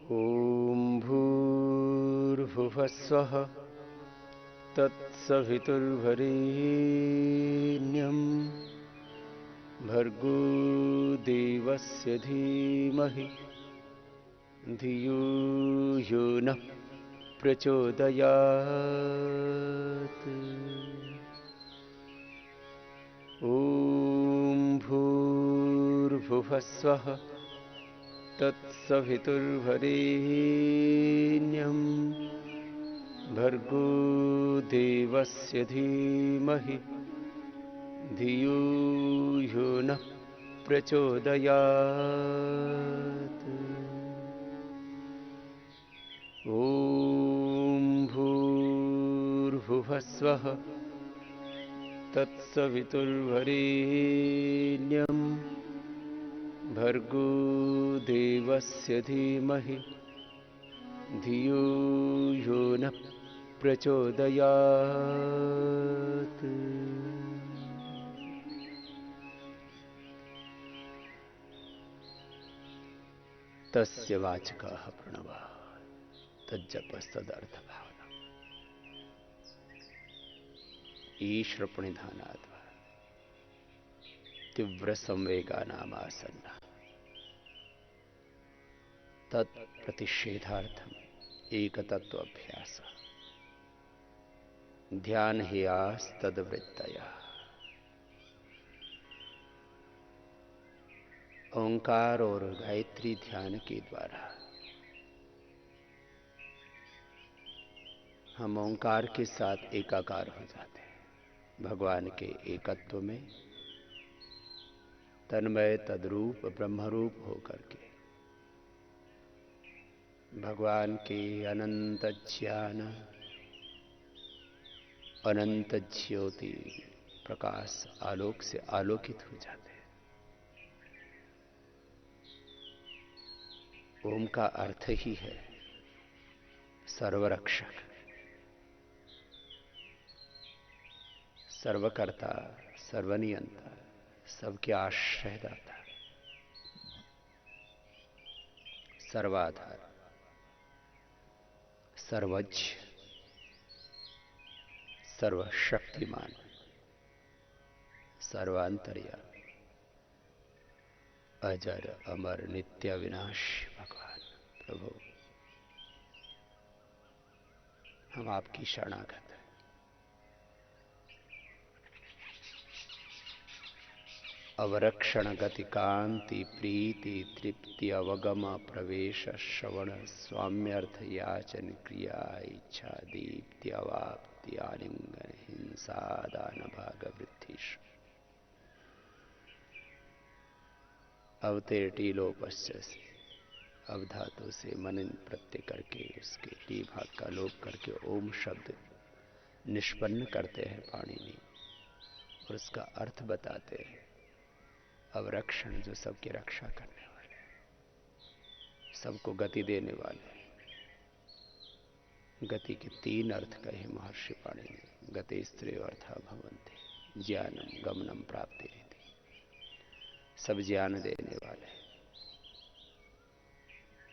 ॐ भूर्भुवः स्वः तत्सवितुर्वरेण्यं भर्गो देवस्य धीमहि धियो यो नः प्रचोदयात्। ॐ भूर्भुवः स्वः तत्सवितुर्वरेण्यं भर्गो देवस्य धीमहि धियो यो नः प्रचोदयात्। ॐ भूर्भुवः स्वः तत्सवितुर्वरेण्यं भर्गो देवस्य धीमहि धियो यो नः प्रचोदयात्। तस्य वाचकः प्रणवः तज्जपस्तदर्थभावना ईश्वर प्रणिधानात् तीव्र संवेगानामासन्ना तत्प्रतिषेधार्थम एकतत्वाभ्यास ध्यान हेयास्तद्वृत्तया। ओंकार और गायत्री ध्यान के द्वारा हम ओंकार के साथ एकाकार हो जाते हैं, भगवान के एकत्व में तन्मय तद्रूप ब्रह्मरूप होकर के भगवान के अनंत ज्ञान अनंत ज्योति प्रकाश आलोक से आलोकित हो जाते हैं। ओम का अर्थ ही है सर्वरक्षक, सर्वकर्ता, सर्वनियंता, सबके आश्रयदाता, सर्वाधार, सर्वज्ञ, सर्वशक्तिमान, सर्वांतर्यामी, अजर अमर नित्य विनाशी भगवान प्रभु, हम आपकी शरणागत हैं। अवरक्षण गति कांति प्रीति तृप्ति अवगम प्रवेश श्रवण स्वाम्यर्थ याचन क्रिया इच्छा दीप्ति अवाप्ति आलिंगन हिंसा दान भाग वृद्धि अवतेर टीलोपस्य से अवधातु से मनन प्रत्यय करके उसके टी भाग का लोप करके ओम शब्द निष्पन्न करते हैं पाणिनि और उसका अर्थ बताते हैं। अवरक्षण जो सबकी रक्षा करने वाले, सबको गति देने वाले। गति के तीन अर्थ कहे महर्षि पाणिनि। गति स्त्री अर्था भवन्ति ज्ञानम गमनम प्राप्ति रीति, सब ज्ञान देने वाले,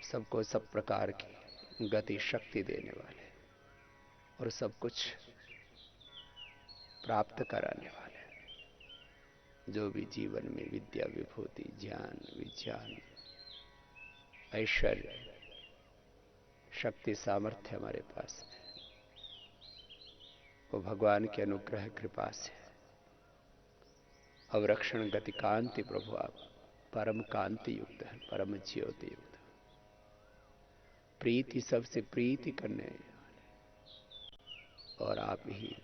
सबको सब प्रकार की गति शक्ति देने वाले और सब कुछ प्राप्त कराने वाले। जो भी जीवन में विद्या विभूति ज्ञान विज्ञान ऐश्वर्य शक्ति सामर्थ्य हमारे पास है, वो भगवान के अनुग्रह कृपा से। अवरक्षण गति कांति प्रभु आप परम कांति युक्त है, परम ज्योति युक्त, प्रीति सबसे प्रीति करने वाले, और आप ही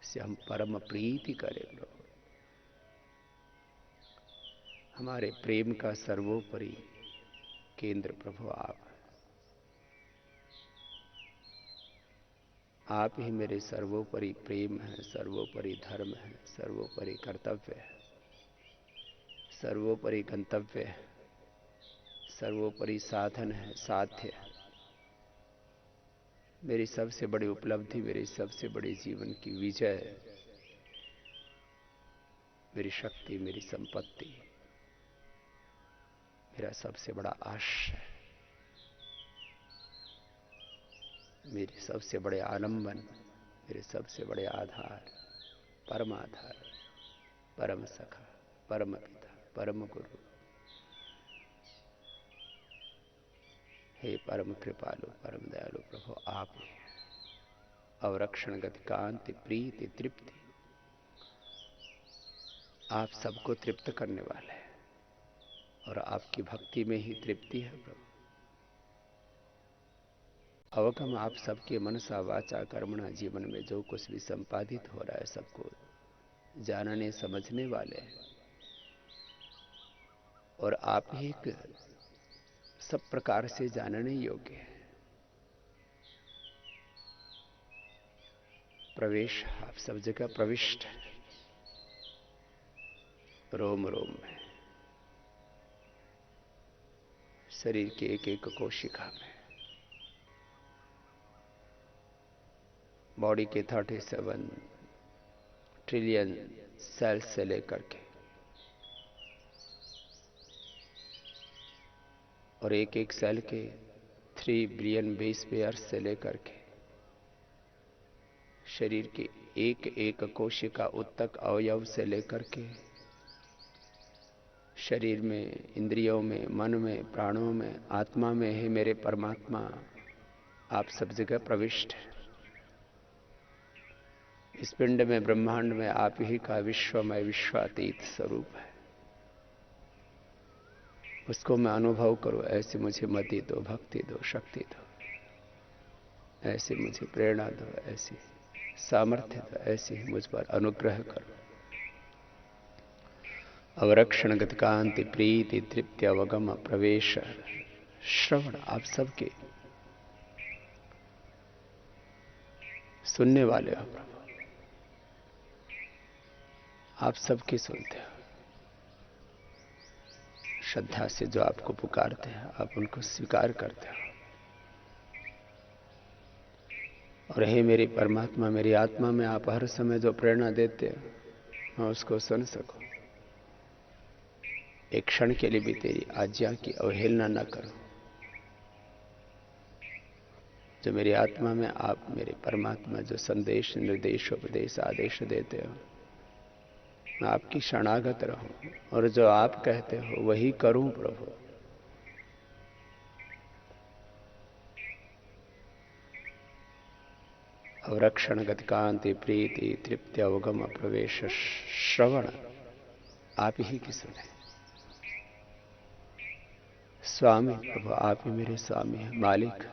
से हम परम प्रीति करें प्रभु। हमारे प्रेम का सर्वोपरि केंद्र प्रभु आप ही मेरे सर्वोपरि प्रेम है, सर्वोपरि धर्म है, सर्वोपरि कर्तव्य है, सर्वोपरि गंतव्य है, सर्वोपरि साधन है, साध्य है। मेरी सबसे बड़ी उपलब्धि, मेरी सबसे बड़ी जीवन की विजय, मेरी शक्ति, मेरी संपत्ति, मेरा सबसे बड़ा आश्रय मेरे सबसे बड़े आलंबन, मेरे सबसे बड़े आधार, परम आधार, परम सखा, परम पिता, परम गुरु। हे परम कृपालु, परम दयालु प्रभु, आप ही अवरक्षण गति कांति प्रीति तृप्ति, आप सबको तृप्त करने वाले हैं और आपकी भक्ति में ही तृप्ति है प्रभु। अवगम आप सबके मनसा वाचा कर्मणा जीवन में जो कुछ भी संपादित हो रहा है सबको जानने समझने वाले हैं और आप ही एक सब प्रकार से जानने योग्य है। प्रवेश आप सब जगह प्रविष्ट है, रोम रोम में, शरीर के एक एक कोशिका में, बॉडी के 37 ट्रिलियन सेल्स से लेकर के और एक एक सेल के 3 बिलियन बेस पेयर्स से लेकर के शरीर के एक एक कोशिका उत्तक अवयव से लेकर के शरीर में, इंद्रियों में, मन में, प्राणों में, आत्मा में है मेरे परमात्मा, आप सब जगह प्रविष्ट है। इस पिंड में, ब्रह्मांड में आप ही का विश्वमय विश्वातीत स्वरूप है। उसको मैं अनुभव करूं, ऐसे मुझे मति दो, भक्ति दो, शक्ति दो, ऐसे मुझे प्रेरणा दो, ऐसी सामर्थ्य दो, ऐसे ही मुझ पर अनुग्रह करो। अवरक्षण गति कांति प्रीति तृप्ति अवगम प्रवेश श्रवण, आप सबके सुनने वाले हो प्रभु, आप सबकी सुनते हो। श्रद्धा से जो आपको पुकारते हैं आप उनको स्वीकार करते हो। और हे मेरे परमात्मा, मेरी आत्मा में आप हर समय जो प्रेरणा देते हो मैं उसको सुन सकूं। एक क्षण के लिए भी तेरी आज्ञा की अवहेलना न करो। जो मेरी आत्मा में आप मेरे परमात्मा जो संदेश, निर्देश, उपदेश, आदेश देते हो मैं आपकी शरणागत रहूं और जो आप कहते हो वही करूं प्रभु। अवरक्षण गति कांति प्रीति तृप्ति अवगम प्रवेश श्रवण, आप ही की सुने। स्वामी प्रभु, आप ही मेरे स्वामी हैं, मालिक।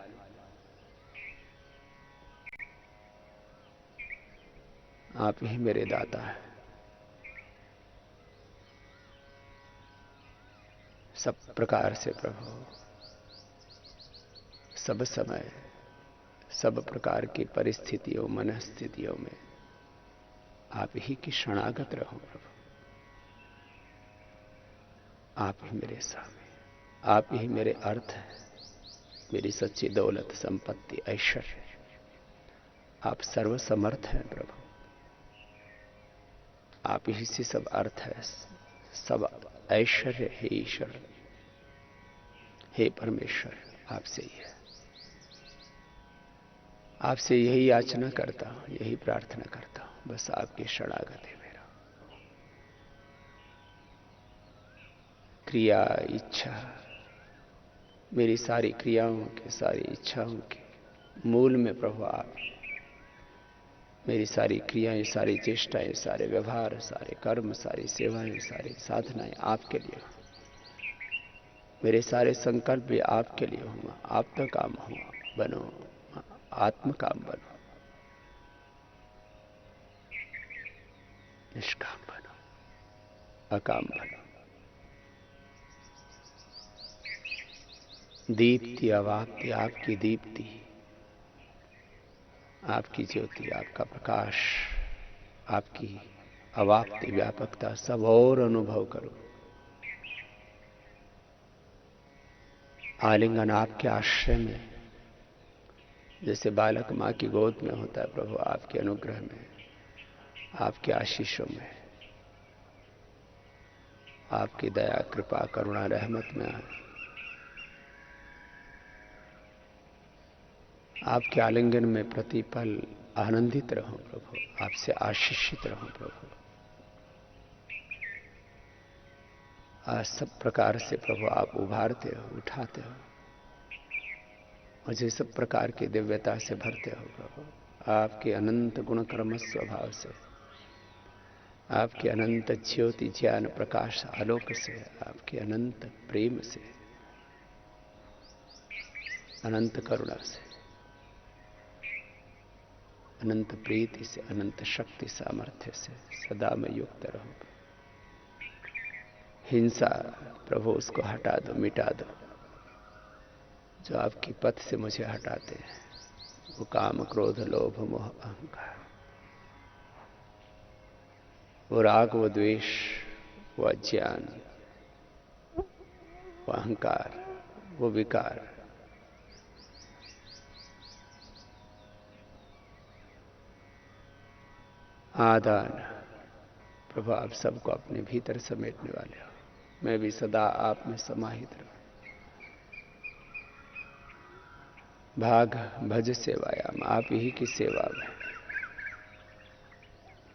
आप ही मेरे दाता हैं। सब प्रकार से प्रभु, सब समय, सब प्रकार की परिस्थितियों, मनस्थितियों में आप ही की शरणागत रहो प्रभु। आप ही मेरे स्वामी, आप ही मेरे अर्थ हैं, मेरी सच्ची दौलत, संपत्ति, ऐश्वर्य। आप सर्वसमर्थ हैं प्रभु। आप ही से सब अर्थ है, सब ऐश्वर्य है ईश्वर। हे परमेश्वर, आपसे ही है। आपसे यही याचना करता हूं, यही प्रार्थना करता हूं, बस आपकी शरणागत है मेरा। क्रिया, इच्छा, मेरी सारी क्रियाओं के, सारी इच्छाओं के मूल में प्रभु आप। मेरी सारी क्रियाएं, सारी चेष्टाएं, सारे व्यवहार, सारे कर्म, सारी सेवाएं, सारी साधनाएं आपके लिए हो। मेरे सारे संकल्प भी आपके लिए हो। आपका काम हो बनो, आत्म काम बनो, निष्काम बनो, अकाम बनो। दीप्ति अवाप्ति, आपकी दीप्ति, आपकी ज्योति, आपका प्रकाश, आपकी अवाप्ति, व्यापकता सब और अनुभव करो। आलिंगन आपके आश्रय में, जैसे बालक मां की गोद में होता है प्रभु, आपके अनुग्रह में, आपके आशीषों में, आपकी दया, कृपा, करुणा, रहमत में आपके आलिंगन में प्रतिपल आनंदित रहूं प्रभु, आपसे आशीषित रहूं प्रभु। आज सब प्रकार से प्रभु आप उभारते हो, उठाते हो, मुझे सब प्रकार की दिव्यता से भरते हो प्रभु। आपके अनंत गुण कर्म स्वभाव से, आपके अनंत ज्योति ज्ञान प्रकाश आलोक से, आपके अनंत प्रेम से, अनंत करुणा से, अनंत प्रीति से, अनंत शक्ति सामर्थ्य से सदा मैं युक्त रहूं। हिंसा प्रभु उसको हटा दो, मिटा दो, जो आपकी पथ से मुझे हटाते हैं। वो काम क्रोध लोभ मोह अहंकार, वो राग वो द्वेष वो अज्ञान वो अहंकार वो विकार, आदान प्रभु आप सबको अपने भीतर समेटने वाले हो। मैं भी सदा आप में समाहित रहूं। भाग भज सेवायाम, आप ही की सेवा में,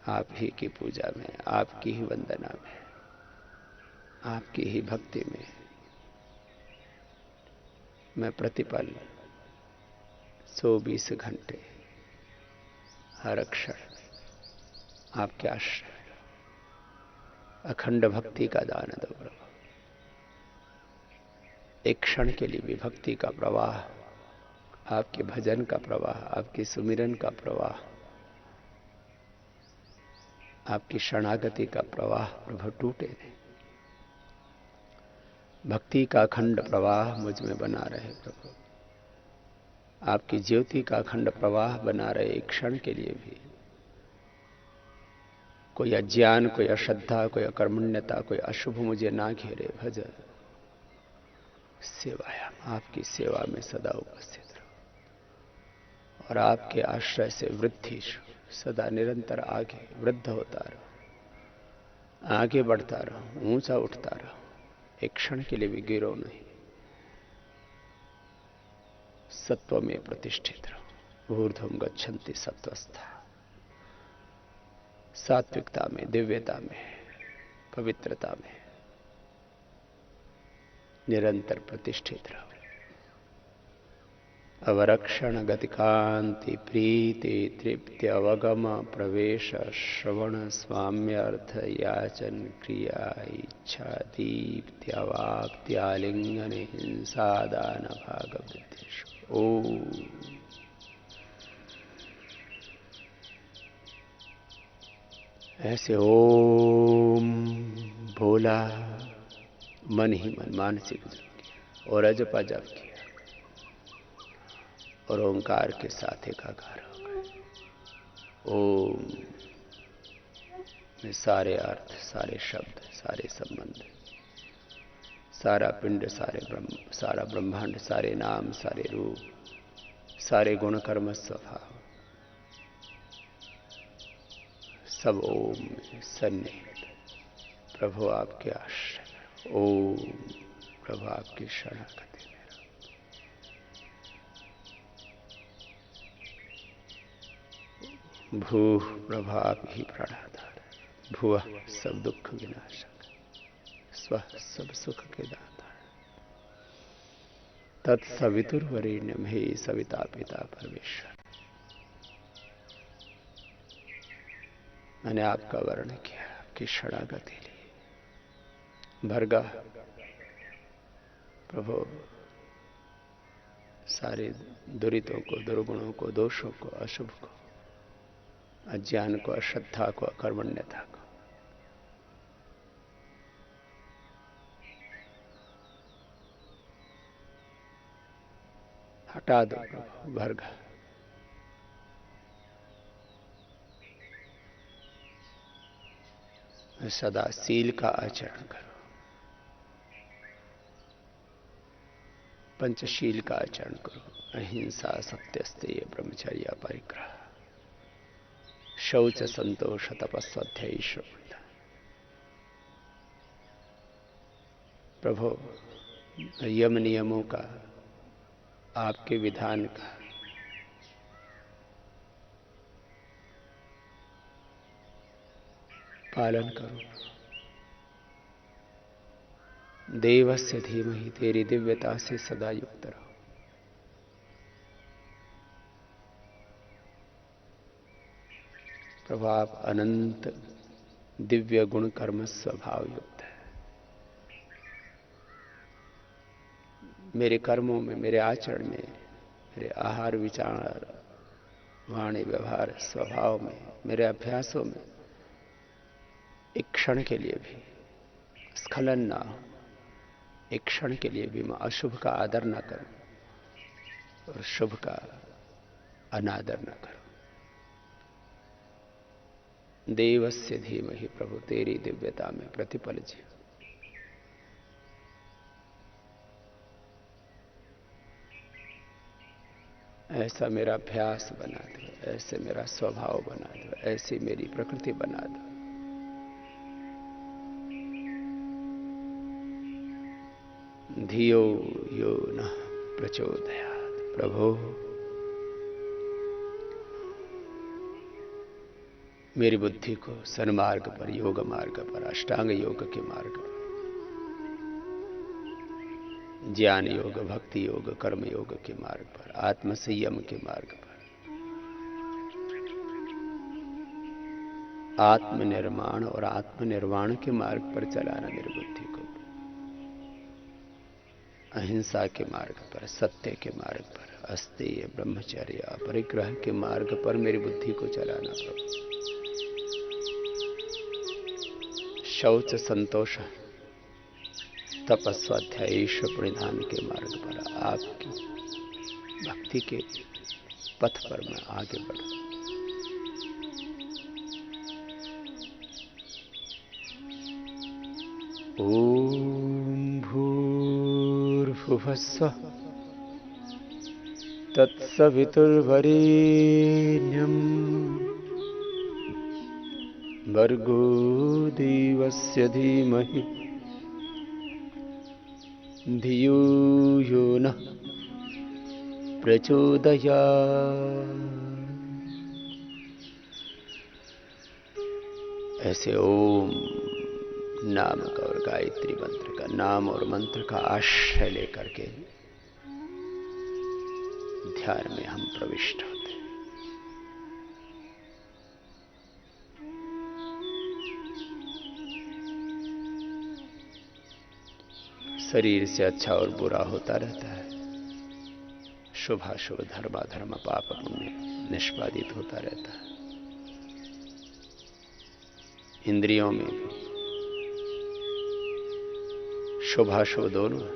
आप ही की पूजा में, आपकी ही वंदना में, आपकी ही भक्ति में मैं प्रतिपल 120 घंटे हर क्षण आपके आश्रय अखंड भक्ति का दान दो प्रभु। एक क्षण के लिए भी भक्ति का प्रवाह, आपके भजन का प्रवाह, आपके सुमिरन का प्रवाह, आपकी शरणागति का प्रवाह प्रभु टूटे नहीं। भक्ति का अखंड प्रवाह मुझ में बना रहे प्रभु। आपकी ज्योति का अखंड प्रवाह बना रहे। एक क्षण के लिए भी कोई अज्ञान, कोई अश्रद्धा, कोई अकर्मण्यता, कोई अशुभ मुझे ना घेरे। भज सेवायाम, आपकी सेवा में सदा उपस्थित रहो और आपके आश्रय से वृद्धि सदा निरंतर आगे वृद्ध होता रहो, आगे बढ़ता रहो, ऊंचा उठता रहो। एक क्षण के लिए भी गिरो नहीं। सत्व में प्रतिष्ठित रहो। ऊर्ध्वं गच्छन्ति सत्वस्था, सात्विकता में, दिव्यता में, पवित्रता में निरंतर प्रतिष्ठित रहो। अवरक्षण गतिकांति प्रीति तृप्ति अवगम प्रवेश श्रवण स्वाम्यर्थ याचन क्रिया इच्छा दीप्ति अवाप्ति आलिंगन हिंसा दान भाग बुद्धिषु। ओम ऐसे ओम बोला, मन ही मन मानसिक जप किया और अजपा जप किया और ओंकार के साथ एकाकार हो गए। ओम में सारे अर्थ, सारे शब्द, सारे संबंध, सारा पिंड, सारा ब्रह्मांड, सारे नाम, सारे रूप, सारे गुण कर्म स्वभाव सब ओम में सन्निहित। प्रभु आपके आश्रय, ओम प्रभु आपकी शरणागति में। भू प्रभु आप ही प्राणाधार, भुवः सब दुख विनाशक, स्व सब सुख के दाता। तत्सवितुर्वरेण्यं, हे सविता पिता परमेश्वर। मैंने आपका वर्ण किया, आपकी शरणागति ली। भरगा प्रभु सारे दुरितों को, दुर्गुणों को, दोषों को, अशुभ को, अज्ञान को, अश्रद्धा को, अकर्मण्यता को हटा दो प्रभु। भरगा सदा सील का आचरण करो, पंचशील का आचरण करो। अहिंसा, सत्यस्तेय, ब्रह्मचर्य, परिग्रह, शौच, संतोष, तपस्वाध्याय, श्रवण। प्रभु यम नियमों का, आपके विधान का पालन करो। देवस्य धीमहि, तेरी दिव्यता से सदा युक्त रहो। प्रभु आप अनंत दिव्य गुण कर्म स्वभाव युक्त है। मेरे कर्मों में, मेरे आचरण में, मेरे आहार विचार वाणी व्यवहार स्वभाव में, मेरे अभ्यासों में एक क्षण के लिए भी स्खलन ना हो, एक क्षण के लिए भी मैं अशुभ का आदर ना करूं और शुभ का अनादर न करूं। देवस्य धीमहि, प्रभु तेरी दिव्यता में प्रतिपल जीव। ऐसा मेरा अभ्यास बना दो, ऐसे मेरा स्वभाव बना दो, ऐसी मेरी प्रकृति बना दो। धियो यो नः प्रचोदयात्। प्रभु मेरी बुद्धि को सन्मार्ग पर, योग मार्ग पर, अष्टांग योग के मार्ग पर, ज्ञान योग, भक्ति योग, कर्म योग के मार्ग पर, आत्म संयम के मार्ग पर, आत्मनिर्माण और आत्मनिर्वाण के मार्ग पर चलाना मेरी बुद्धि को। अहिंसा के मार्ग पर, सत्य के मार्ग पर, अस्तेय ब्रह्मचर्य अपरिग्रह के मार्ग पर मेरी बुद्धि को चलाना प्रभु। शौच संतोष तपस्वाध्याय प्रणिधान के मार्ग पर, आपकी भक्ति के पथ पर मैं आगे बढ़ूं। ओम भूर्भुवस्सुः तत्सवितुर्वरेण्यं भर्गो देवस्य धीमहि धियो यो नः प्रचोदयात्। ऐसे ओम नाम का और गायत्री मंत्र का, नाम और मंत्र का आश्रय लेकर के ध्यान में हम प्रविष्ट होते हैं। शरीर से अच्छा और बुरा होता रहता है, शुभाशुभ, धर्माधर्म, पाप पुण्य निष्पादित होता रहता है। इंद्रियों में भी शुभाशुभ दोनों,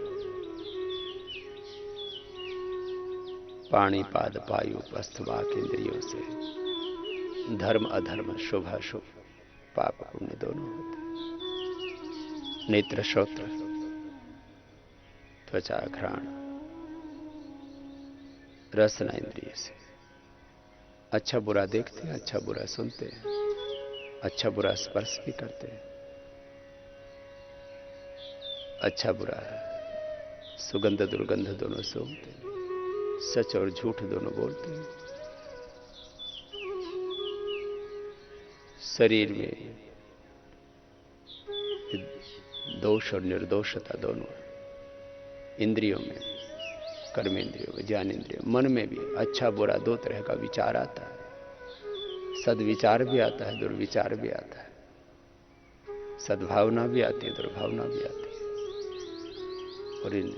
पाणी पाद पायु पस्तवाक इंद्रियों से धर्म अधर्म, शुभाशुभ, पाप पुण्य दोनों होते। नेत्र श्रोत्र त्वचा घ्राण रसना इंद्रिय से अच्छा बुरा देखते हैं, अच्छा बुरा सुनते हैं, अच्छा बुरा स्पर्श भी करते हैं, अच्छा बुरा सुगंध दुर्गंध दोनों सूंघते हैं, सच और झूठ दोनों बोलते हैं। शरीर में दोष और निर्दोषता दोनों, इंद्रियों में, कर्मेंद्रियों में, ज्ञानेंद्रियों, मन में भी अच्छा बुरा दो तरह का विचार आता है। सद्विचार भी आता है, दुर्विचार भी आता है, सद्भावना भी आती है, दुर्भावना भी आती है। और इन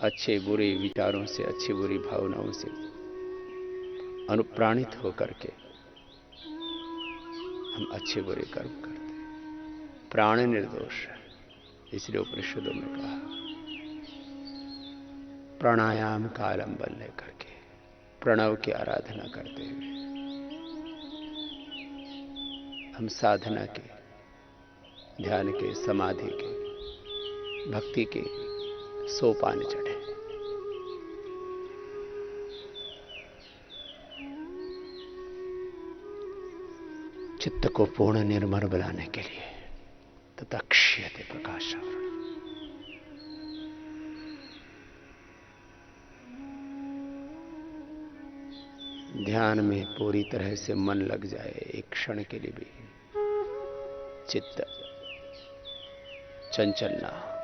अच्छे बुरे विचारों से, अच्छी बुरी भावनाओं से अनुप्राणित होकर के हम अच्छे बुरे कर्म करते हैं। प्राण निर्दोष है, इसलिए उपनिषदों में कहा प्राणायाम का आलंबन लेकर के, प्रणव की आराधना करते हुए हम साधना के, ध्यान के, समाधि के, भक्ति के सोपान चढ़े। चित्त को पूर्ण निर्मल बनाने के लिए तत्क्षयते प्रकाशम। ध्यान में पूरी तरह से मन लग जाए एक क्षण के लिए भी, चित्त चंचल ना हो।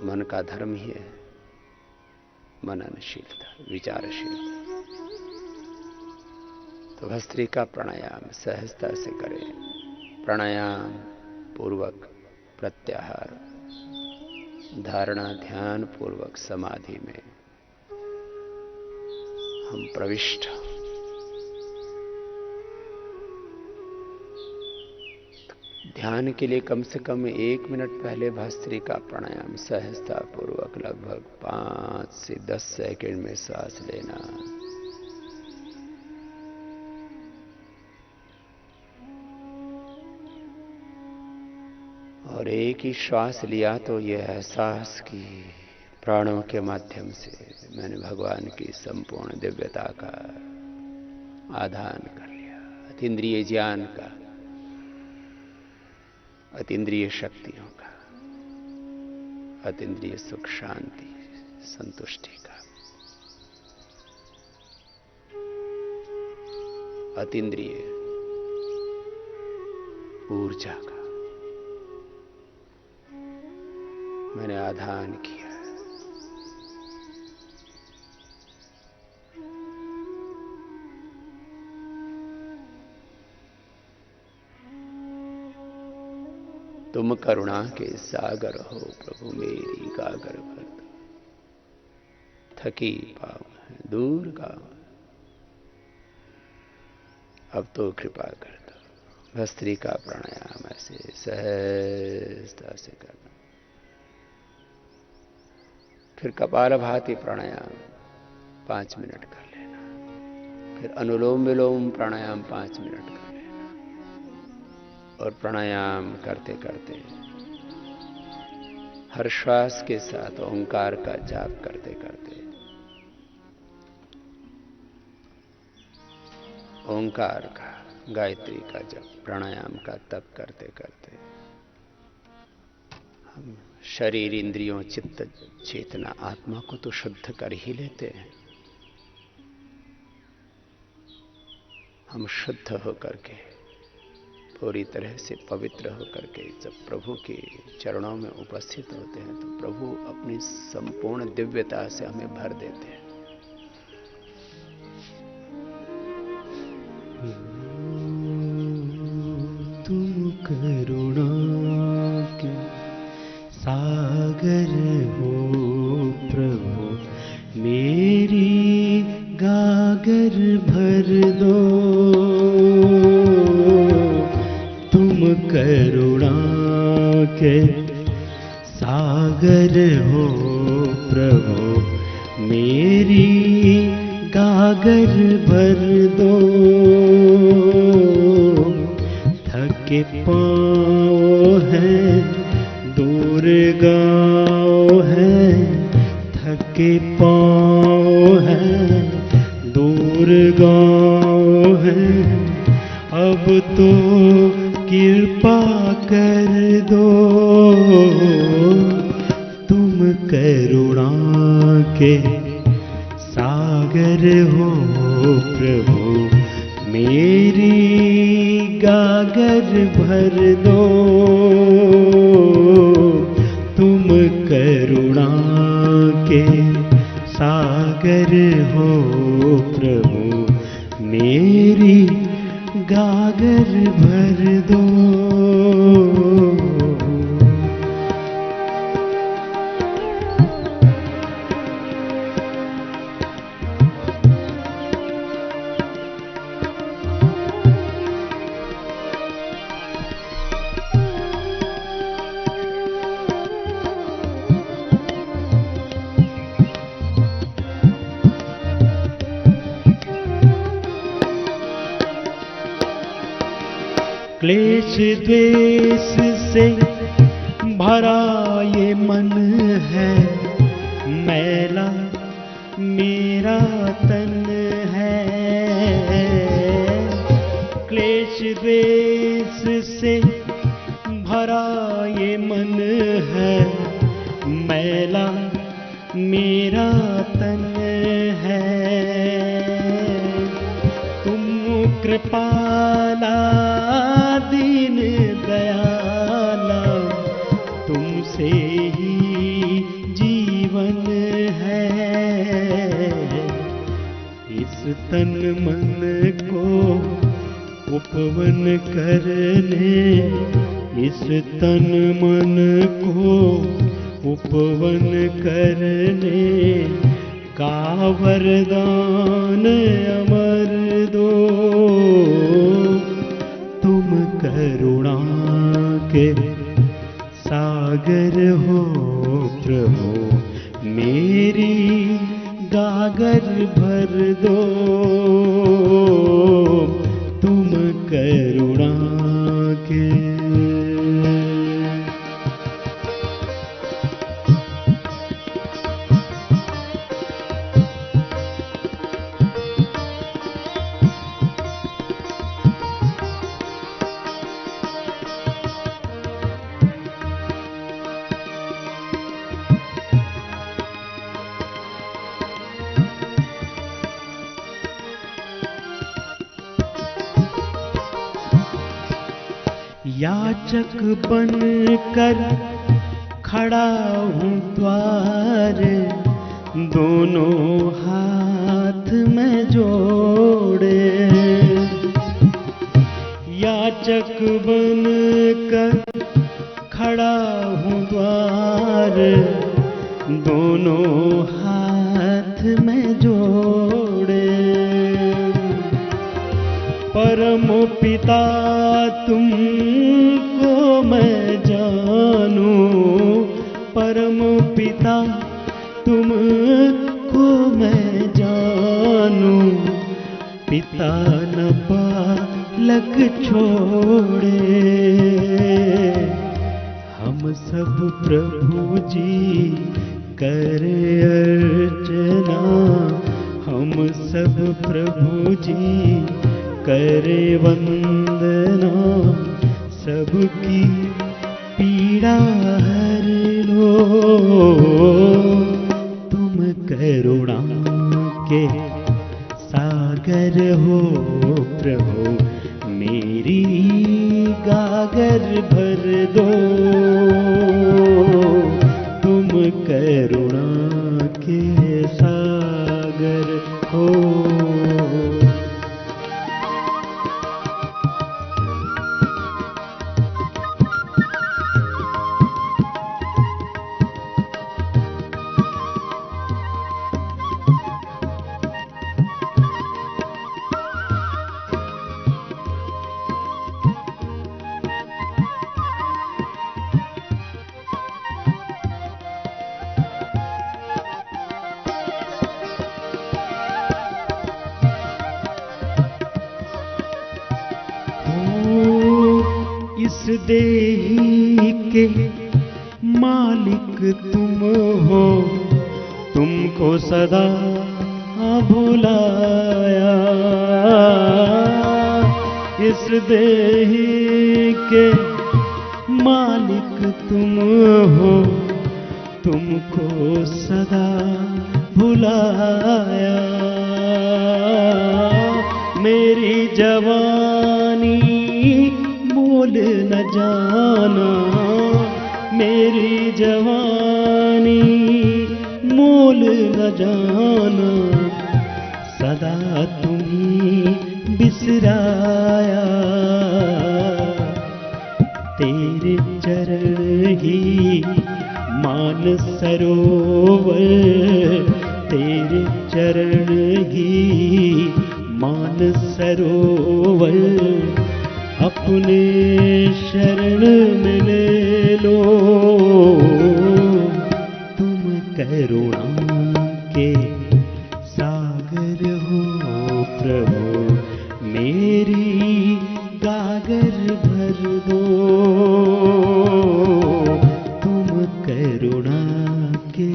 मन का धर्म ही है मननशीलता, विचारशीलता। तो भस्त्रिका प्राणायाम सहजता से करें। प्राणायाम पूर्वक प्रत्याहार, धारणा ध्यान पूर्वक समाधि में हम प्रविष्ट। ध्यान के लिए कम से कम 1 मिनट पहले भस्त्रिका प्राणायाम सहजता पूर्वक लगभग 5 से 10 सेकंड में सांस लेना। और एक ही श्वास लिया तो यह एहसास कि प्राणों के माध्यम से मैंने भगवान की संपूर्ण दिव्यता का आधान कर लिया, अतीन्द्रिय ज्ञान का, अतीन्द्रिय शक्तियों का, अतीन्द्रिय सुख शांति संतुष्टि का, अतीन्द्रिय ऊर्जा का मैंने आधान किया। तुम करुणा के सागर हो प्रभु मेरी गागर भर दो, थकी पाँव दूर गाँव, अब तो कृपा कर दो। भस्त्रिका प्राणायाम ऐसे सहजता से करना। फिर कपालभाति प्राणायाम 5 मिनट कर लेना। फिर अनुलोम विलोम प्राणायाम 5 मिनट कर लेना। और प्राणायाम करते करते हर श्वास के साथ ओंकार का जाप करते करते, ओंकार का, गायत्री का जप, प्राणायाम का तप करते करते हम शरीर इंद्रियों चित्त चेतना आत्मा को तो शुद्ध कर ही लेते हैं। हम शुद्ध होकर के पूरी तरह से पवित्र होकर के जब प्रभु के चरणों में उपस्थित होते हैं तो प्रभु अपनी संपूर्ण दिव्यता से हमें भर देते हैं। तुम करुणा के सागर हो प्रभु, मेरी गागर भर दो। तुम करुणा के सागर हो प्रभु, मेरी गागर भर दो। थके पाँव हैं दूर गाँव है, थके पाँव हैं दूर गाँव है, अब तो कृपा कर दो। तुम करुणा के सागर हो प्रभु, मेरी गागर भर दो। तुम करुणा के सागर हो प्रभु, मेरी गागर भर दो। क्लेश द्वेष से भरा ये मन है, मैला मेरा तन है। क्लेश द्वेष से भरा ये मन है, मैला मेरा तन है। तुम कृपाला दीन दयाला, तुमसे ही जीवन है। इस तन मन को उपवन करने, इस तन मन को उपवन करने का वरदान अमर दो। तुम करुणा के सागर हो प्रभु, मेरी गागर भर दो। तुम करुणा के। याचक बन कर खड़ा हूँ द्वार, दोनों हाथ में जोड़े। याचक बन कर खड़ा हूँ द्वार, दोनों हाथ में जोड़े। परम पिता तुमको मैं जानूं, परम पिता तुमको मैं जानूं। पिता न बालक छोड़े, हम सब प्रभु जी करे अर्चना, हम सब प्रभु जी करे वंदना। सबकी पीड़ा हर लो, तुम करुणा के सागर हो प्रभु, मेरी गागर भर दो। तुम करुणा के सागर हो। इस देही के मालिक तुम हो, तुमको सदा भुलाया। इस देही के मालिक तुम हो, तुमको सदा भुलाया। मेरी जवानी मोल न जाना, मेरी जवानी मोल न जाना। सदा तुम्ही बिसराया, तेरे चरण ही मान सरोवर, तेरे चरण ही मान सरोवर। अपने शरण में ले लो, तुम करुणा के सागर हो प्रभु, मेरी गागर भर दो। तुम करुणा के।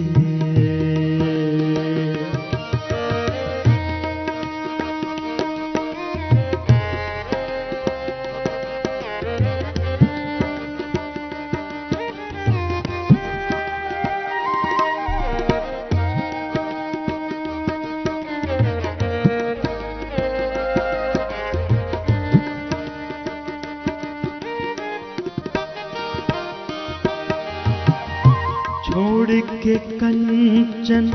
छोड़ के कंचन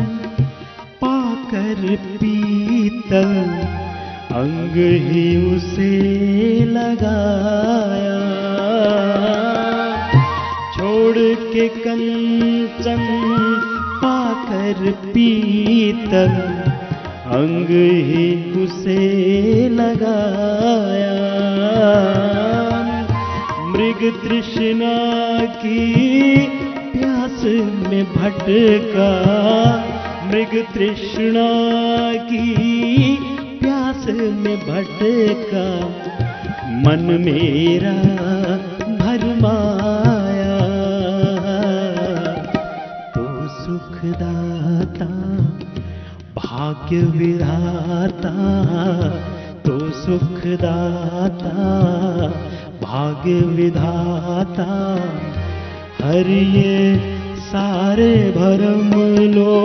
पाकर पीतल, अंग ही उसे लगाया। छोड़ के कंचन पाकर पीतल, अंग ही उसे लगाया। मृग तृष्णा की प्यास में भटका, मृग तृष्णा की प्यास में भटका, मन मेरा भरमाया। तो सुखदाता भाग्य विधाता, तो सुखदाता भाग्य विधाता, हरि ये सारे भरम लो,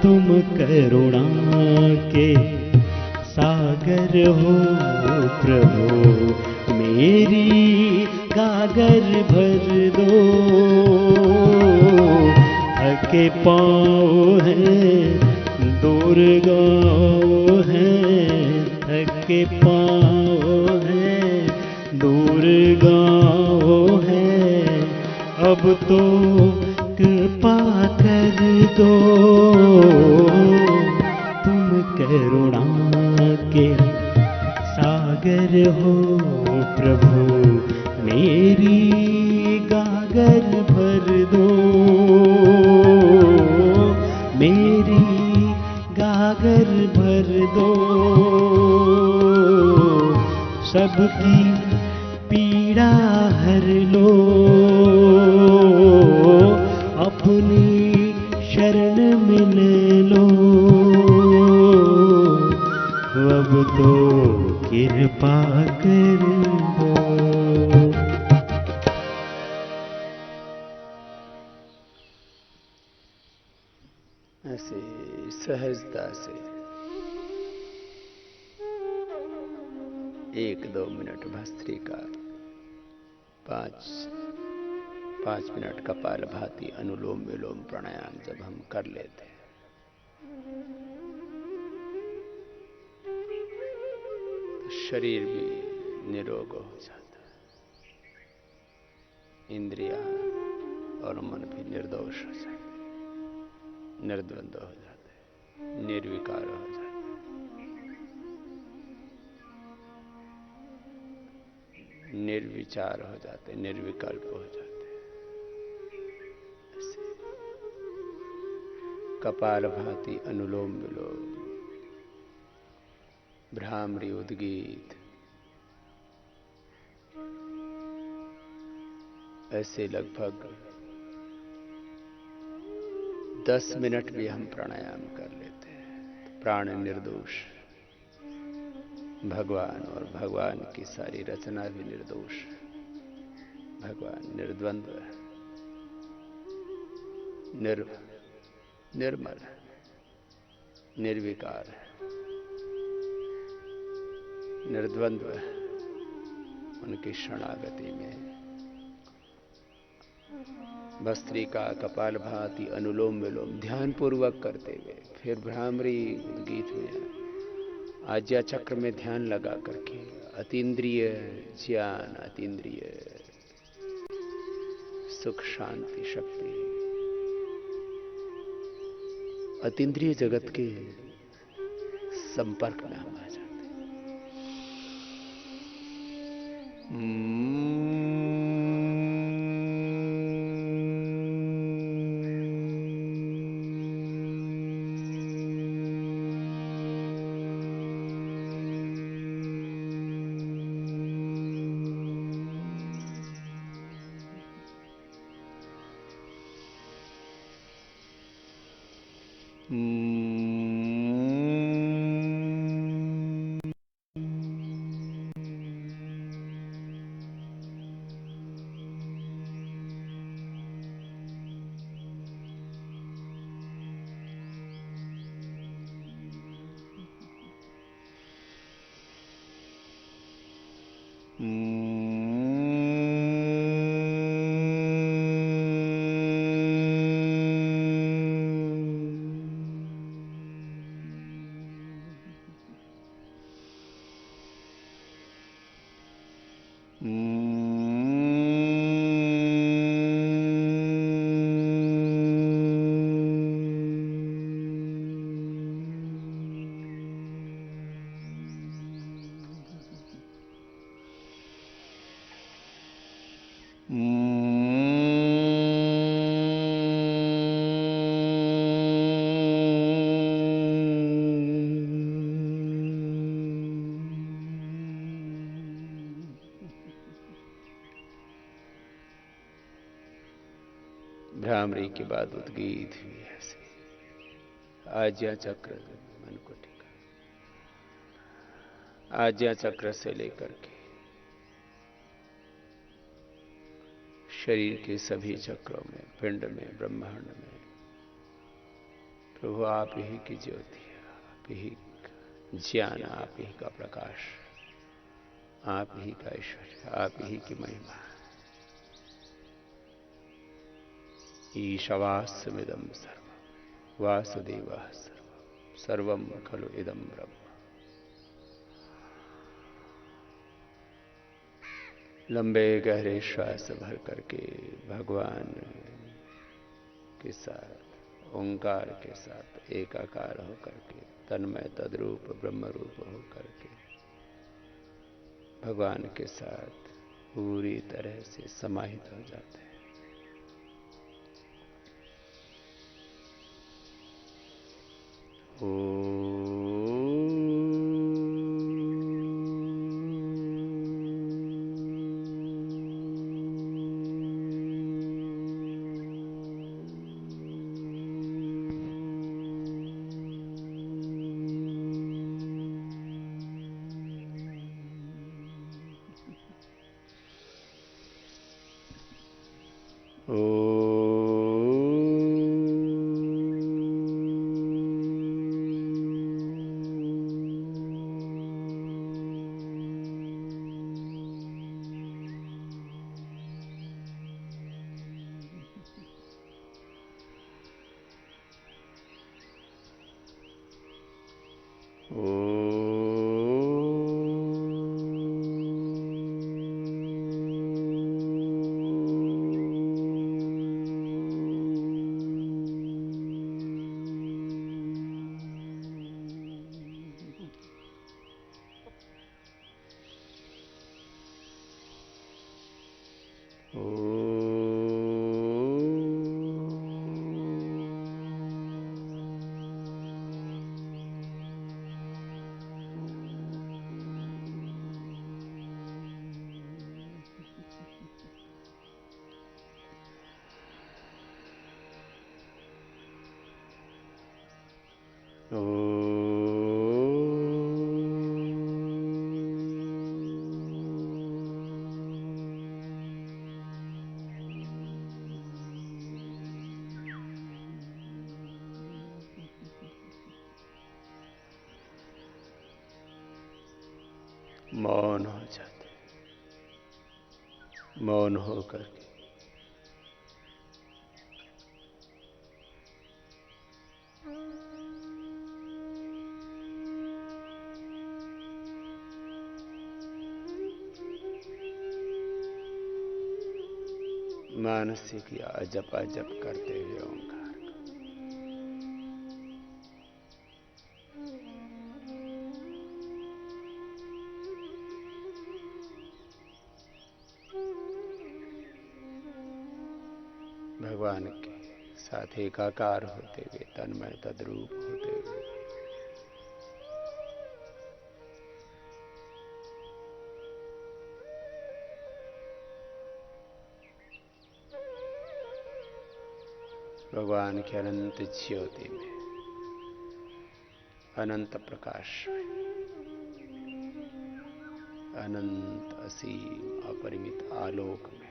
तुम करुणा के सागर हो प्रभु, मेरी गागर भर दो। थके पाँव हैं, दूर गाँव हैं, थके पाँव हैं, दूर गाँव हैं, अब तो कृपा कर दो। तुम करुणा के सागर हो प्रभु, मेरी गागर भर दो, मेरी गागर भर दो। सबकी पीड़ा हर लो, अपनी शरण मिल लो, अब तो कृपा कर दो। ऐसे सहजता से 1-2 मिनट भस्त्रिका, 5 मिनट कपालभाति अनुलोम विलोम प्राणायाम जब हम कर लेते हैं, तो शरीर भी निरोग हो जाता है, इंद्रियां और मन भी निर्दोष हो जाते, निर्द्वंद हो जाते, निर्विकार हो जाते, निर्विचार हो जाते, निर्विकल्प हो जाते। कपालभाति अनुलोम विलोम, भ्रामरी उद्गीत, ऐसे लगभग 10 मिनट भी हम प्राणायाम कर लेते हैं। प्राण निर्दोष, भगवान और भगवान की सारी रचना भी निर्दोष, भगवान निर्द्वंद्व, निर्मल, निर्विकार, निर्द्वंद्व। उनकी शरणागति में भस्त्रिका, कपालभाति, अनुलोम विलोम ध्यान पूर्वक करते हुए, फिर भ्रामरी गीत में आज्ञा चक्र में ध्यान लगा करके अतीन्द्रिय ज्ञान, अतीन्द्रिय सुख, शांति, शक्ति, अतीन्द्रिय जगत के संपर्क में हम आ जाते हैं। भ्रामरी के बाद उद्गीत हुई ऐसे। आज्ञा चक्र मन को टिका, आज्ञा चक्र से लेकर के शरीर के सभी चक्रों में, पिंड में, ब्रह्मांड में प्रभु आप ही की ज्योति, आप ही ज्ञान, आप ही का प्रकाश, आप ही का ऐश्वर्य, आप ही की महिमा। ईशवास्यमिदं सर्वं वासुदेवः सर्वं सर्वं खलु इदं ब्रह्म। लंबे गहरे श्वास भर करके भगवान के साथ, ओंकार के साथ एकाकार होकर के, तन्मय तद्रूप ब्रह्म रूप होकर के भगवान के साथ पूरी तरह से समाहित हो जाते हैं। मौन हो जाते, मौन होकर के मानसिक या जपा जप करते हुए ओंकार भगवान के साथ एकाकार होते हुए, तन्मय तद्रूप होते हुए भगवान के अनंत ज्योति में, अनंत प्रकाश में, अनंत असीम अपरिमित आलोक में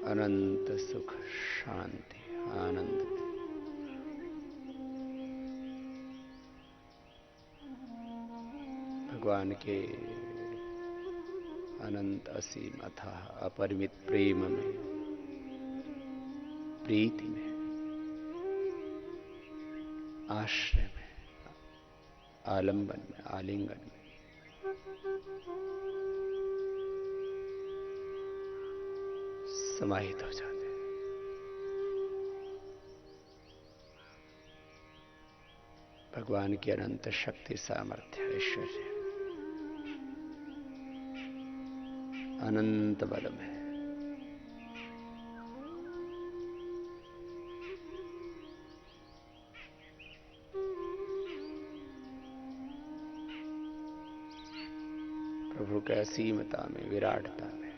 अनंत सुख, शांति, आनंद में भगवान के अनंत असीम अथाह अपरिमित प्रेम में, प्रीति में, आश्रय में, आलंबन में, आलिंगन में समाहित हो जाते हैं। भगवान की अनंत शक्ति, सामर्थ्य, ऐश्वर्य, अनंत बल में प्रभु के असीमता में, विराटता में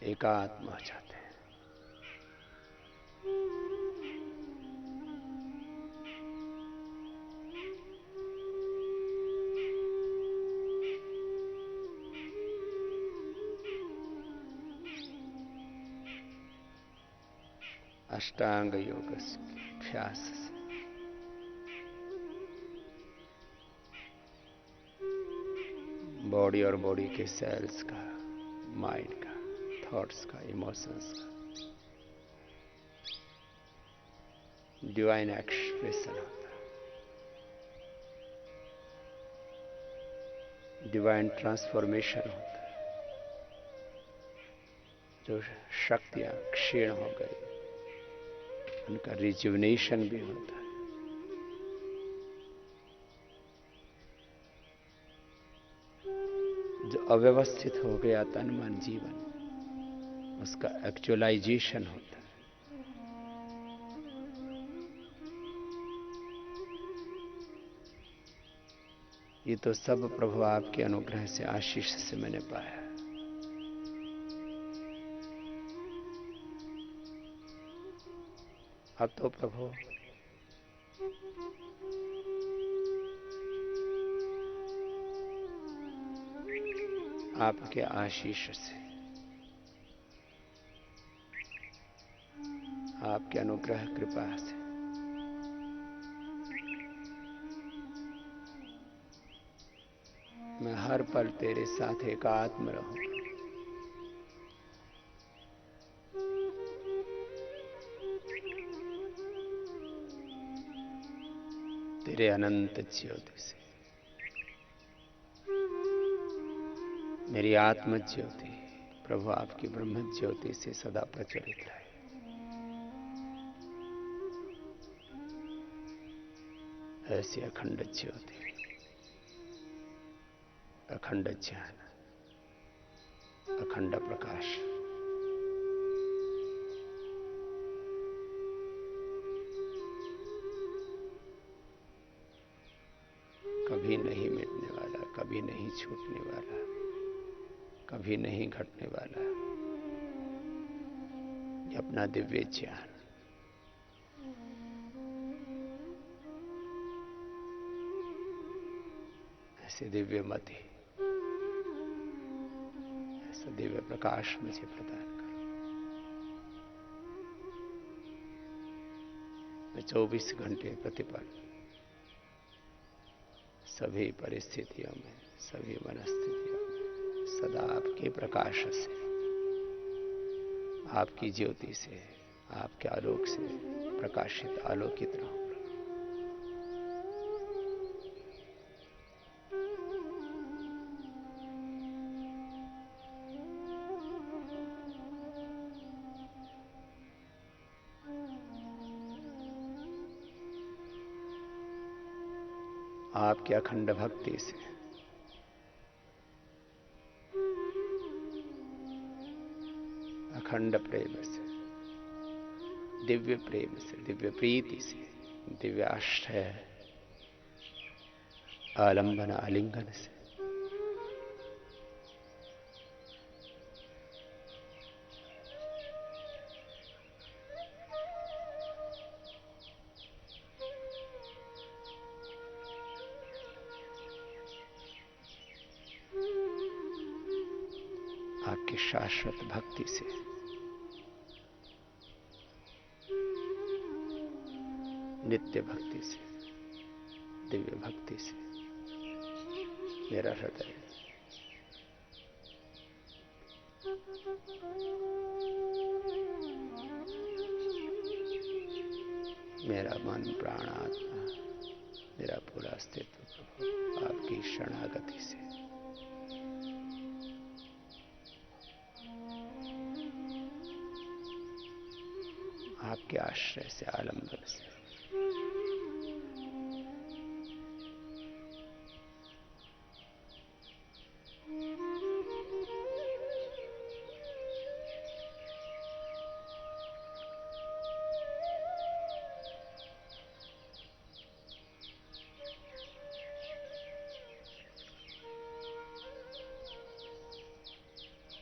एकात्म हो जाते हैं। अष्टांग योग अभ्यास से बॉडी और बॉडी के सेल्स का, माइंड का, थॉट्स का, इमोशंस का डिवाइन एक्सप्रेशन होता है, डिवाइन ट्रांसफॉर्मेशन होता है। जो शक्तियां क्षीण हो गई उनका रिजुवनेशन भी होता है। जो अव्यवस्थित हो गया तन मन जीवन, उसका एक्चुअलाइजेशन होता है। ये तो सब प्रभु आपके अनुग्रह से, आशीष से मैंने पाया। अब तो प्रभु आपके आशीष से, आपके अनुग्रह कृपा से मैं हर पल तेरे साथ एकात्म रहूं। तेरे अनंत ज्योति से मेरी आत्म ज्योति प्रभु आपकी ब्रह्म ज्योति से सदा प्रज्वलित रहे। ऐसी अखंड ज्योति, अखंड ज्ञान, अखंड प्रकाश कभी नहीं मिटने वाला, कभी नहीं छूटने वाला, कभी नहीं घटने वाला। ये अपना दिव्य ज्ञान ऐसे दिव्य मति, ऐसा दिव्य प्रकाश मुझे प्रदान करो। मैं 24 घंटे प्रतिपल सभी परिस्थितियों में, सभी मनस्थितियों में सदा आपके प्रकाश से, आपकी ज्योति से, आपके आलोक से प्रकाशित, आलोकित रहूं। आपकी अखंड भक्ति से, अखंड प्रेम से, दिव्य प्रेम से, दिव्य प्रीति से, दिव्य आश्रय, आलंबन, आलिंगन से आपकी शाश्वत भक्ति से, नित्य भक्ति से, दिव्य भक्ति से मेरा हृदय मेरा मन, प्राण, आत्मा, मेरा पूरा अस्तित्व प्रभु आपकी शरणागति से, आपके आश्रय से, आलंबन से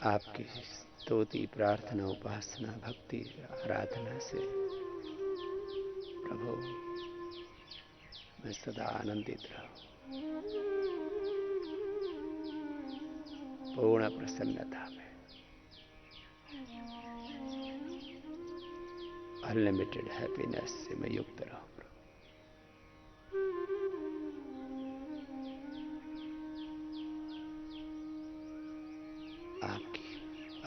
आपकी स्तुति, प्रार्थना, उपासना, भक्ति, आराधना से प्रभु मैं सदा आनंदित रहूं, पूर्ण प्रसन्नता में, अनलिमिटेड हैप्पीनेस से मैं युक्त रहूं। आपकी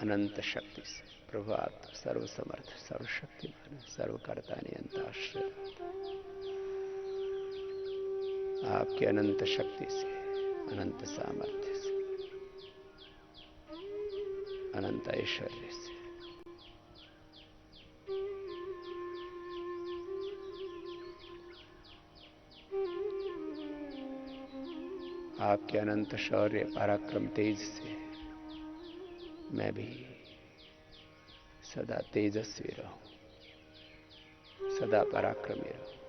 अनंत शक्ति से प्रभु, आप तो सर्वसमर्थ, सर्वशक्तिमान, सर्वकर्ता नियंताश्रय। आपके अनंत शक्ति से, अनंत सामर्थ्य से, अनंत ऐश्वर्य से आपके अनंत शौर्य, पराक्रम, तेज से मैं भी सदा तेजस्वी रहूं, सदा पराक्रमी रहूं,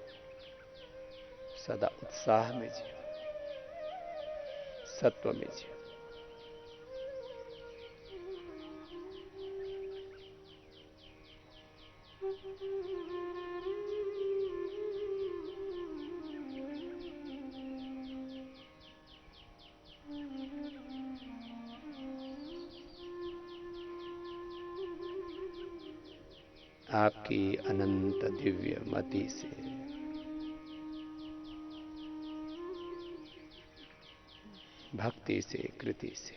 सदा उत्साह में जियो, सत्व में जियो। आपकी अनंत दिव्य मति से भक्ति से, कृति से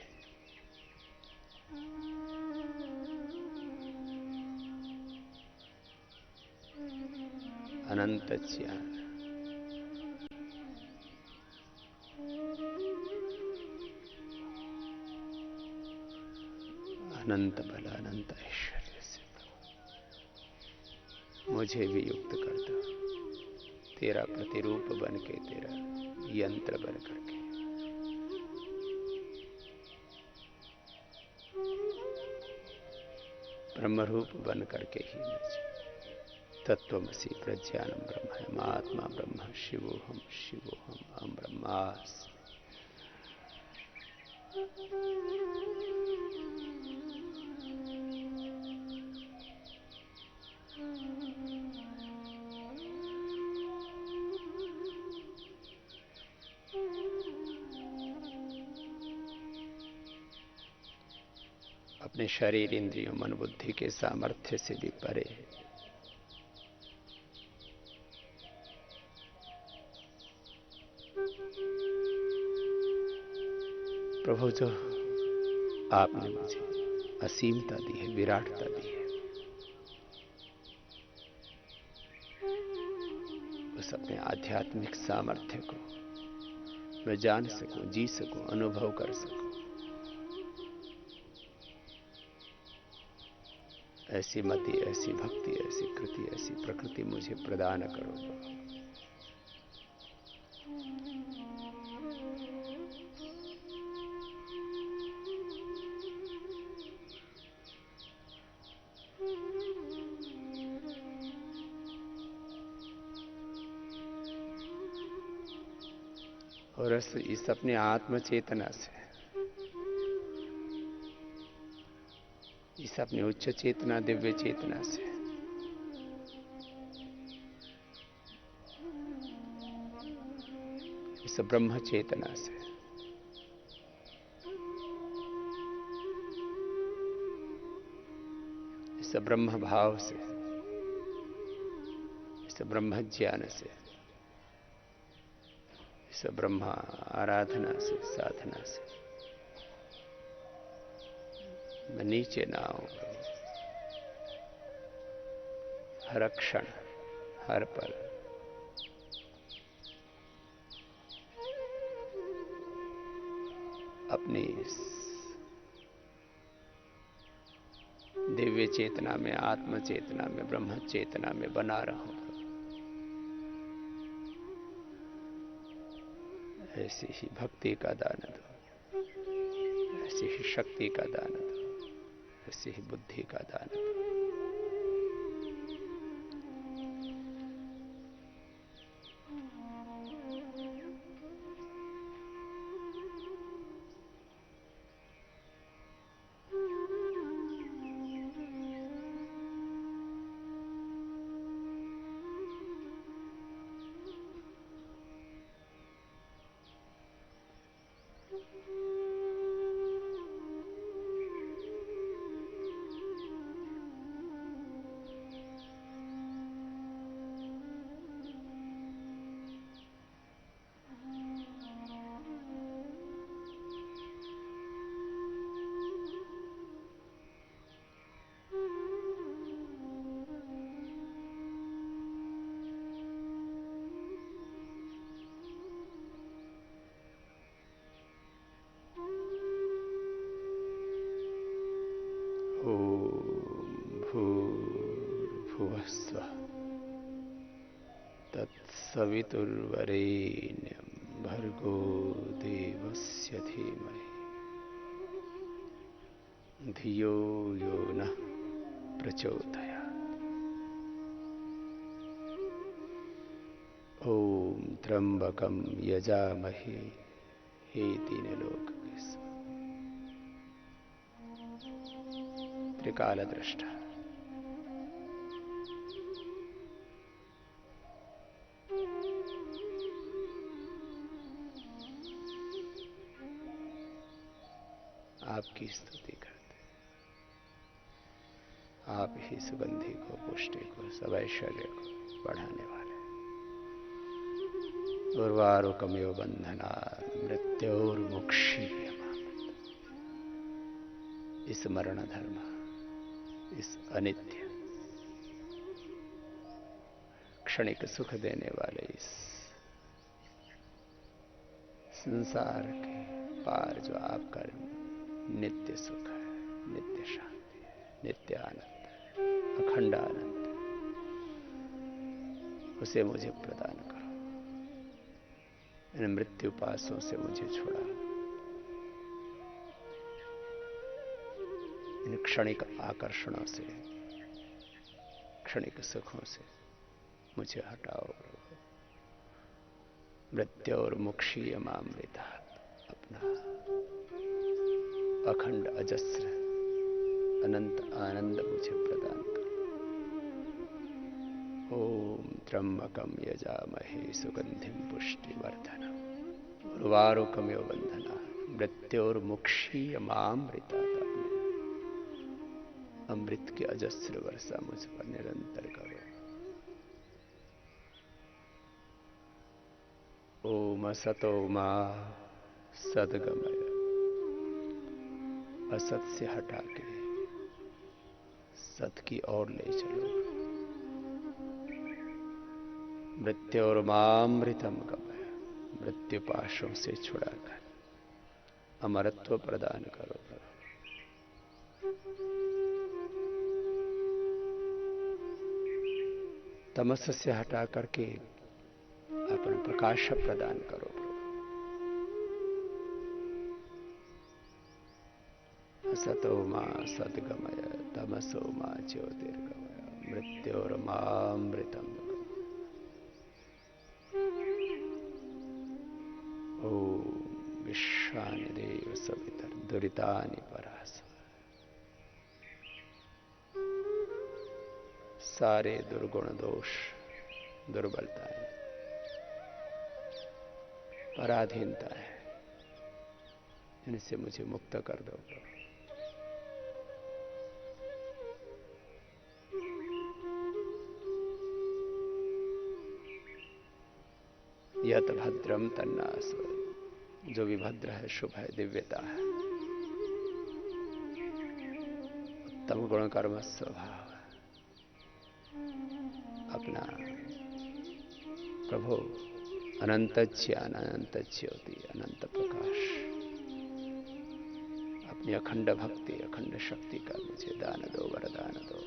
अनंत ज्ञान, अनंत बल, अनंत ऐश्वर्य से मुझे भी युक्त कर दो, तेरा प्रतिरूप बन के, तेरा यंत्र बन करके। ब्रह्मरूप बन करके ही मुझे तत्वमसि प्रज्ञानम ब्रह्म आत्मा ब्रह्म शिवोहम शिवोहम अहम ब्रह्मास्मि। अपने शरीर, इंद्रियों, मन, बुद्धि के सामर्थ्य से भी परे प्रभु, जो आपने मुझे असीमता दी है, विराटता दी है, उस अपने आध्यात्मिक सामर्थ्य को मैं जान सकूं, जी सकूं, अनुभव कर सकूं। ऐसी मति, ऐसी भक्ति, ऐसी कृति, ऐसी प्रकृति मुझे प्रदान करो प्रभु। और इस अपने आत्म चेतना से, इस अपनी उच्च चेतना, दिव्य चेतना से इस ब्रह्म चेतना से इस ब्रह्म भाव से, इस ब्रह्म ज्ञान से, इस ब्रह्म आराधना से, साधना से मैं नीचे ना आऊं। हर क्षण, हर पल अपनी दिव्य चेतना में, आत्म चेतना में, ब्रह्म चेतना में बना रहूं। ऐसी ही भक्ति का दान दो, ऐसी ही शक्ति का दान दो, ऐसी ही बुद्धि का दान दो। तत्सवितुर्वरेण्यं भर्गो देवस्य धीमहि धियो यो नः प्रचोदयात्। ओम त्र्यंबकं यजामहे हे दीनलोककेशव। त्रिकालदृष्टा आपकी स्तुति करते, आप ही सुगंधि को, पुष्टि को, सब ऐश्वर्य को बढ़ाने वाले। उर्वारुकमेव बंधना मृत्योर्मुक्षीयमामृत। इस मरण धर्म, इस अनित्य क्षणिक सुख देने वाले इस संसार के पार जो आपका नित्य सुख है, नित्य शांति है, नित्य आनंद है, अखंड आनंद है, उसे मुझे प्रदान करो। इन मृत्यु पासों से मुझे छुड़ा, इन क्षणिक आकर्षणों से, क्षणिक सुखों से मुझे हटाओ। मृत्योर्मुक्षीयमामृतात्, अपना अखंड अजस्र अनंत आनंद मुझे प्रदान करो। ओम त्र्यंबकं यजामहे सुगंधिं पुष्टिवर्धनम् उर्वारुकमेव बन्धनात् मृत्योर्मुक्षीयमामृतात्। अमृत की अजस्र वर्षा मुझ पर निरंतर करो। ओम असतो मा सद्गमय, असत से हटा के सत की ओर ले चलो। मृत्योर्मामृतम गमय, मृत्यु पाशों से छुड़ाकर अमरत्व प्रदान करो। तमस से हटा करके अपना प्रकाश प्रदान करो। असतो मा सद्गमय तमसो मा ज्योतिर्गमय मृत्योर्मामृतम्। ओम विश्वानि देव सवितर्दुरितानि परासव। सारे दुर्गुण दोष, दुर्बलताएं, पराधीनता है, इनसे मुझे मुक्त कर दो। यत भद्रम तन्नास, जो भी भद्र है, शुभ है, दिव्यता है, उत्तम गुण कर्म स्वभाव है, अपना प्रभु अनंत ज्ञान, अनंत ज्योति, अनंत प्रकाश, अपनी अखंड भक्ति, अखंड शक्ति का मुझे दान दो, वरदान दो।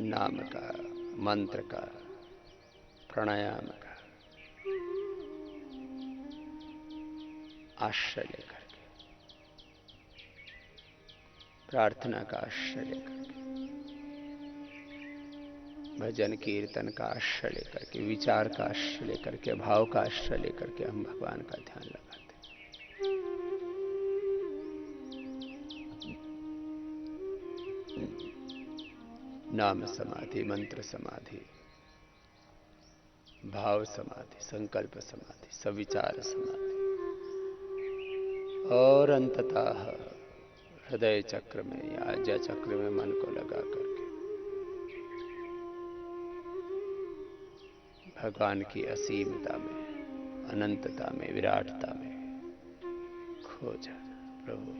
नाम का, मंत्र का, प्राणायाम का आश्रय लेकर के, प्रार्थना का आश्रय लेकर के, भजन कीर्तन का आश्रय लेकर के, विचार का आश्रय लेकर के, भाव का आश्रय लेकर के हम भगवान का ध्यान लगाते हैं। नाम समाधि, मंत्र समाधि, भाव समाधि, संकल्प समाधि, सविचार समाधि, और अंततः हृदय चक्र में या आज्ञा चक्र में मन को लगा करके भगवान की असीमता में, अनंतता में, विराटता में खो जा प्रभु।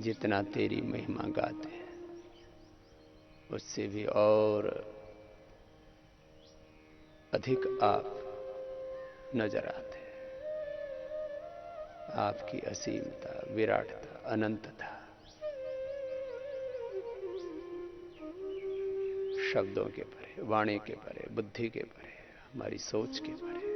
जितना तेरी महिमा गाते हैं उससे भी और अधिक आप नजर आते हैं। आपकी असीमता, विराटता, अनंतता शब्दों के परे, वाणी के परे, बुद्धि के परे, हमारी सोच के परे।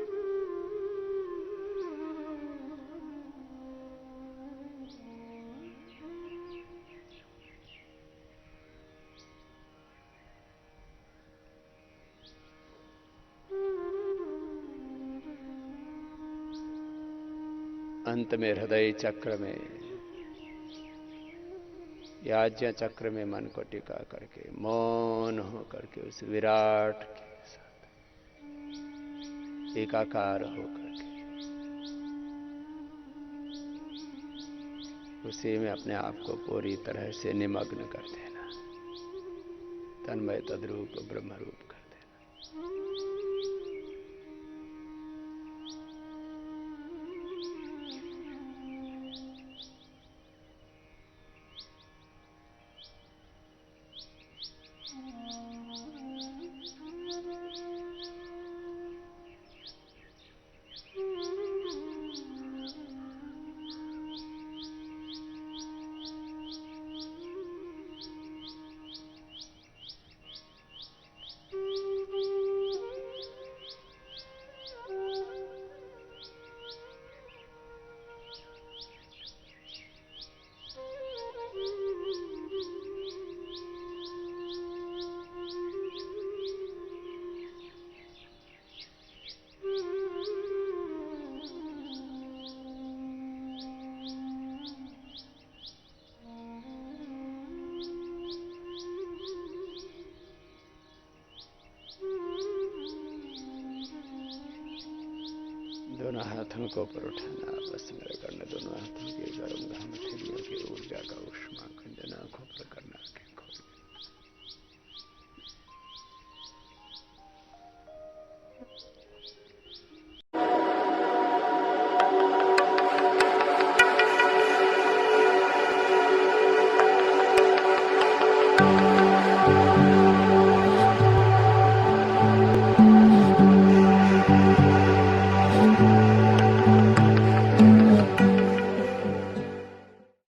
अंत में हृदय चक्र में, याज्ञ चक्र में मन को टिका करके मौन हो करके उस विराट के साथ एकाकार हो करके उसी में अपने आप को पूरी तरह से निमग्न कर देना, तन्मय तद्रूप ब्रह्मरूप कर देना। दोनों हाथों को ऊपर उठाना, बस मेरा करना, दोनों हाथों के गर्म घाम ठंडियों की ऊर्जा का उष्मा खंडन आंखों पर करना, आंखें खोल